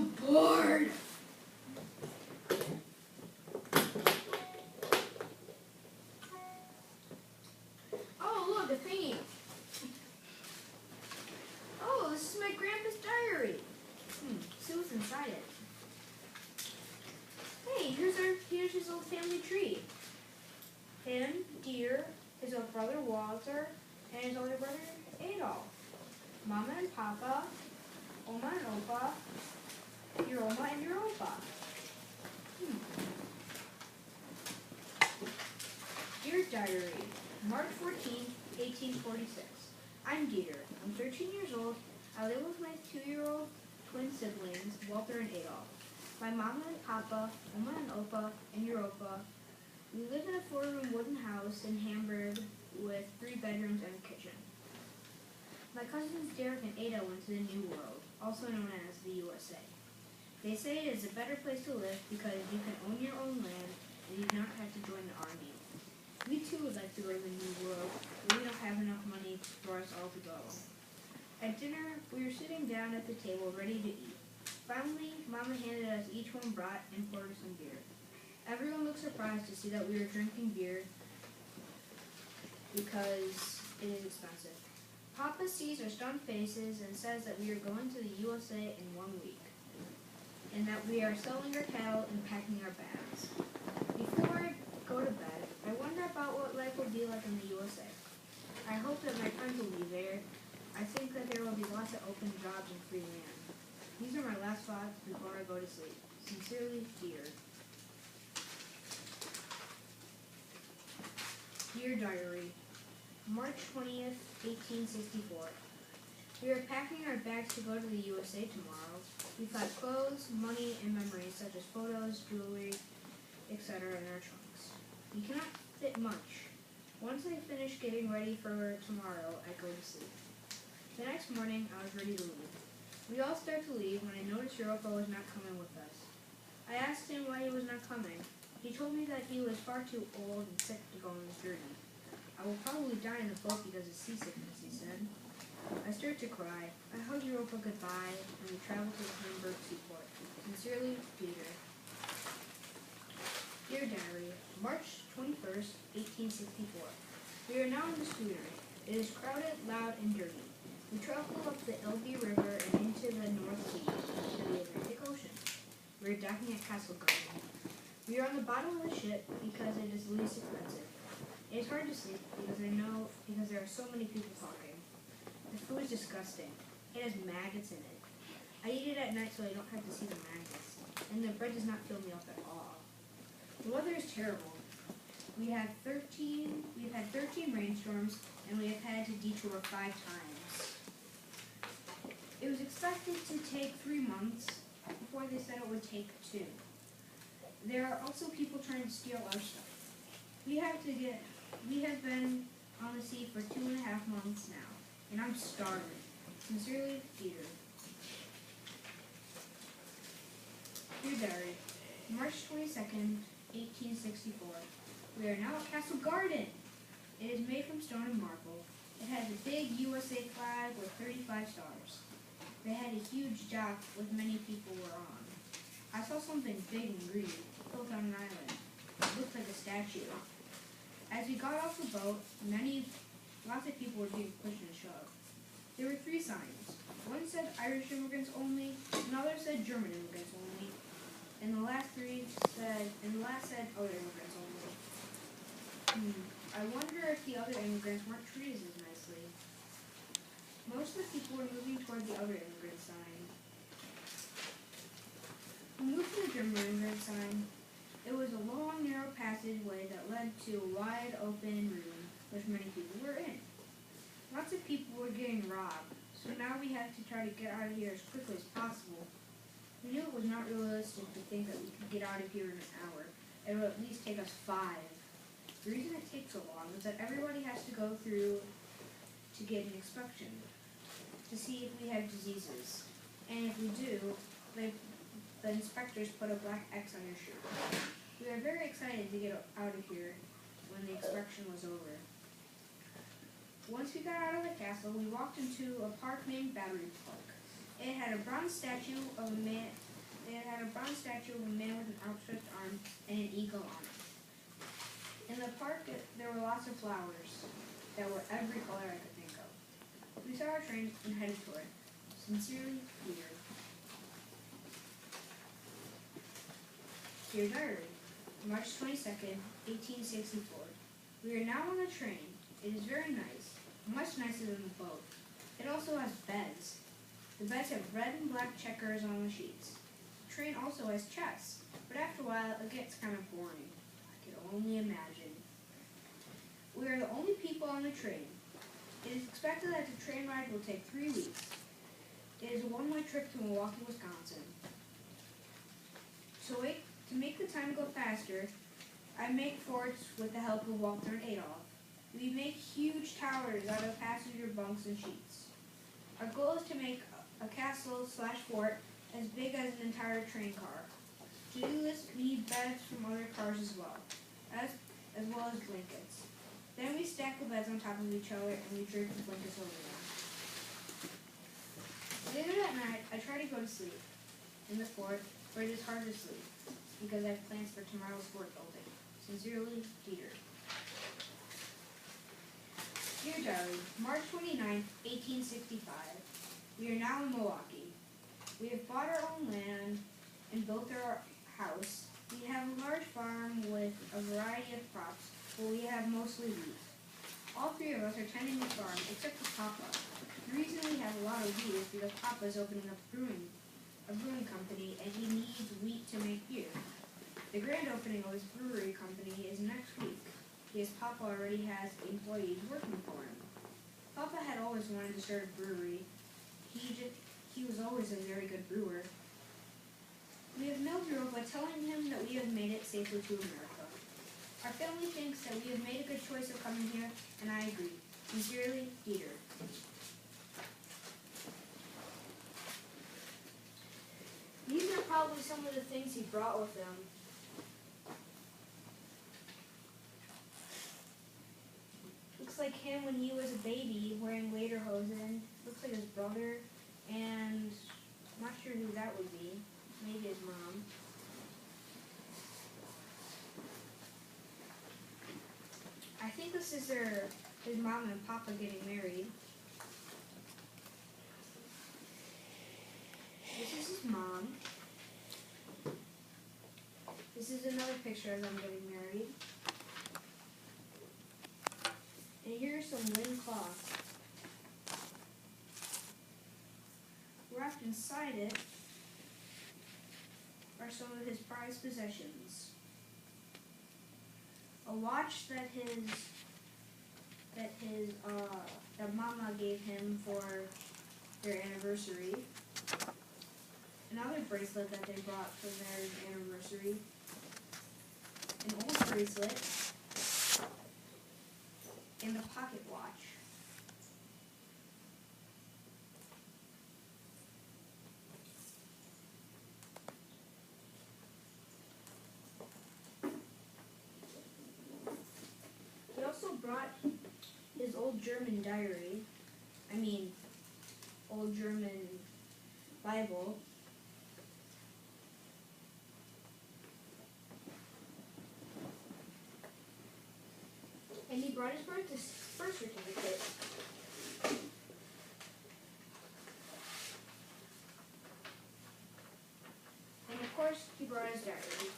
bored! Oh, look, a painting. Oh, this is my grandpa's diary. See what's inside it. Hey, here's his old family tree. Him, Deer, his older brother Walter, and his older brother Adolf. Mama and Papa, Oma and Opa, your Oma and your Opa. Deer's diary, March 14th, 1846. I'm Dieter. I'm 13 years old. I live with my 2-year-old twin siblings, Walter and Adolf. My mama and papa, Oma and Opa, and your Opa. We live in a 4-room wooden house in Hamburg with 3 bedrooms and a kitchen. My cousins Derek and Ada went to the New World, also known as the USA. They say it is a better place to live because you can own your own land and you do not have to join the army. We too would like to go to the New World, but we don't have enough money for us all to go. At dinner, we were sitting down at the table ready to eat. Finally, Mama handed us each one brought and poured us some beer. Everyone looked surprised to see that we were drinking beer because it is expensive. Papa sees our stunned faces and says that we are going to the USA in 1 week, and that we are selling our cattle and packing our bags. Before I go to bed, I wonder about what life will be like in the USA. I hope that my friends will be there. I think that there will be lots of open jobs and free land. These are my last thoughts before I go to sleep. Sincerely, Deer. Dear Diary, March 20th, 1864. We are packing our bags to go to the USA tomorrow. We've got clothes, money, and memories such as photos, jewelry, etc. in our trunks. We cannot fit much. Once I finish getting ready for tomorrow, I go to sleep. The next morning, I was ready to leave. We all start to leave when I noticed Europa was not coming with us. I asked him why he was not coming. He told me that he was far too old and sick to go on this journey. I will probably die in the boat because of seasickness, he said. I started to cry. I hugged Europa goodbye, and we traveled to the Hamburg seaport. Sincerely, Peter. Dear Diary, March 21st, 1864. We are now in the schooner. It is crowded, loud, and dirty. We travel up the Elbe River and into the North Sea, to the Atlantic Ocean. We are docking at Castle Garden. We are on the bottom of the ship because it is least expensive. It is hard to sleep because there are so many people talking. The food is disgusting. It has maggots in it. I eat it at night so I don't have to see the maggots, and the bread does not fill me up at all. The weather is terrible. We've had 13 rainstorms, and we have had to detour 5 times. It was expected to take 3 months before they said it would take 2. There are also people trying to steal our stuff. We have been on the sea for 2.5 months now, and I'm starving. Sincerely, Peter. Dear Diary, March 22nd, 1864. We are now at Castle Garden. It is made from stone and marble. It has a big USA flag with 35 stars. They had a huge dock with many people were on. I saw something big and green, built on an island. It looked like a statue. As we got off the boat, lots of people were being pushed and shoved. There were 3 signs. One said Irish immigrants only, another said German immigrants only, and the last said other immigrants only. I wonder if the other immigrants weren't treated as nicely. Most of the people were moving toward the other immigrant sign. We moved to the German immigrant sign. It was a long, narrow passageway that led to a wide, open room, which many people were in. Lots of people were getting robbed, so now we have to try to get out of here as quickly as possible. We knew it was not realistic to think that we could get out of here in an hour. It would at least take us 5. The reason it takes so long is that everybody has to go through to get an inspection to see if we have diseases. And if we do, the inspectors put a black X on your shoe. We were very excited to get out of here when the inspection was over. Once we got out of the castle, we walked into a park named Battery Park. It had a bronze statue of a man They had a bronze statue of a man with an outstretched arm and an eagle on it. In the park, there were lots of flowers that were every color I could think of. We saw our train and headed toward it. Sincerely, Peter. Dear Diary, March 22nd, 1864. We are now on the train. It is very nice, much nicer than the boat. It also has beds. The beds have red and black checkers on the sheets. The train also has chess, but after a while it gets kind of boring. I can only imagine. We are the only people on the train. It is expected that the train ride will take 3 weeks. It is a one-way trip to Milwaukee, Wisconsin. To make the time go faster, I make forts with the help of Walter and Adolf. We make huge towers out of passenger bunks and sheets. Our goal is to make a castle/fort as big as an entire train car. To do this, we need beds from other cars as well as blankets. Then we stack the beds on top of each other and we drape the blankets over them. Later that night, I try to go to sleep in the fort, but it is hard to sleep because I have plans for tomorrow's fort building. Sincerely, Peter. Dear Diary, March 29th, 1865. We are now in Milwaukee. We have bought our own land and built our house. We have a large farm with a variety of crops, but we have mostly wheat. All 3 of us are tending the farm, except for Papa. The reason we have a lot of wheat is because Papa is opening up a brewing company, and he needs wheat to make beer. The grand opening of his brewery company is next week. His Papa already has employees working for him. Papa had always wanted to start a brewery. He was always a very good brewer. We have mailed Europa telling him that we have made it safely to America. Our family thinks that we have made a good choice of coming here, and I agree. Sincerely, Peter. These are probably some of the things he brought with him. Looks like him when he was a baby wearing lederhosen. Looks like his brother, and I'm not sure who that would be. Maybe his mom. I think this is his mom and Papa getting married. This is his mom. This is another picture of them getting married. And here's some linen cloth. Wrapped inside it are some of his prized possessions. A watch that Mama gave him for their anniversary. Another bracelet that they brought for their anniversary. An old bracelet. And a pocket watch. He also brought his old German diary. Old German Bible. And he brought his birth certificate. And of course, he brought his diary.